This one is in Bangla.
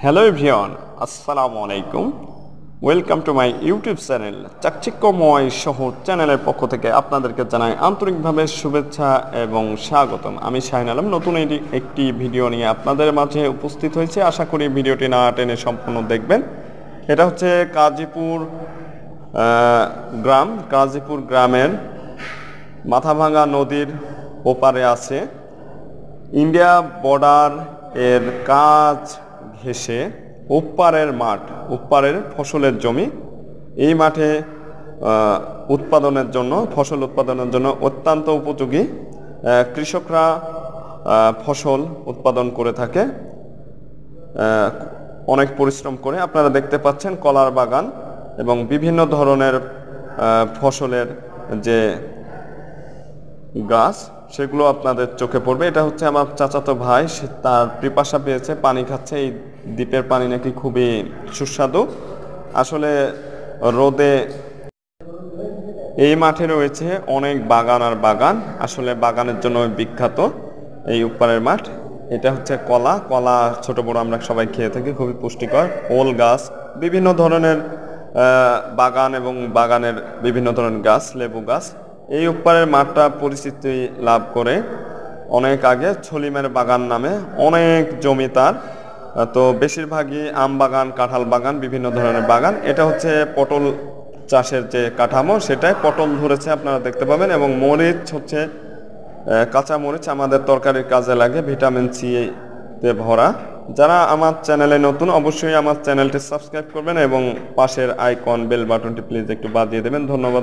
হ্যালো এভরিওয়ান, আসসালামু আলাইকুম। Welcome to my YouTube channel চাকচিক্যময় শহর চ্যানেলের পক্ষ থেকে আপনাদেরকে জানাই আন্তরিকভাবে শুভেচ্ছা এবং স্বাগতম। আমি শাহিন আলম নতুন একটি ভিডিও নিয়ে আপনাদের মাঝে উপস্থিত হয়েছে। আশা করি ভিডিওটি না টেনে সম্পূর্ণ দেখবেন। এটা হচ্ছে কাজীপুর গ্রাম। কাজীপুর গ্রামের মাথাভাঙা নদীর ওপারে আছে ইন্ডিয়া বর্ডার এর কাজ ঘেঁষে ওপারের মাঠ, ওপারের ফসলের জমি। এই মাঠে ফসল উৎপাদনের জন্য অত্যন্ত উপযোগী। কৃষকরা ফসল উৎপাদন করে থাকে অনেক পরিশ্রম করে। আপনারা দেখতে পাচ্ছেন কলার বাগান এবং বিভিন্ন ধরনের ফসলের যে গাছ, সেগুলো আপনাদের চোখে পড়বে। এটা হচ্ছে আমার চাচাতো ভাই, সে তার পিপাসা পেয়েছে, পানি খাচ্ছে। এই দ্বীপের পানি নাকি খুবই সুস্বাদু। আসলে রোদে এই মাঠে রয়েছে অনেক বাগান আর বাগান, আসলে বাগানের জন্য বিখ্যাত এই উপরের মাঠ। এটা হচ্ছে কলা ছোট বড় আমরা সবাই খেয়ে থাকি, খুবই পুষ্টিকর। ওল গাছ, বিভিন্ন ধরনের বাগান এবং বাগানের বিভিন্ন ধরনের গাছ, লেবু গাছ। এই উপরের মাঠটা পরিচিতি লাভ করে অনেক আগে ছলিমের বাগান নামে অনেক জমি তার। তো বেশিরভাগই আম বাগান, কাঁঠাল বাগান, বিভিন্ন ধরনের বাগান। এটা হচ্ছে পটল চাষের যে কাঠামো, সেটাই পটল ধরেছে আপনারা দেখতে পাবেন। এবং মরিচ হচ্ছে কাঁচা মরিচ, আমাদের তরকারির কাজে লাগে, ভিটামিন সি তে ভরা। যারা আমার চ্যানেলে নতুন অবশ্যই আমার চ্যানেলটি সাবস্ক্রাইব করবেন এবং পাশের আইকন বেল বাটনটি প্লিজ একটু বাজিয়ে দেবেন। ধন্যবাদ।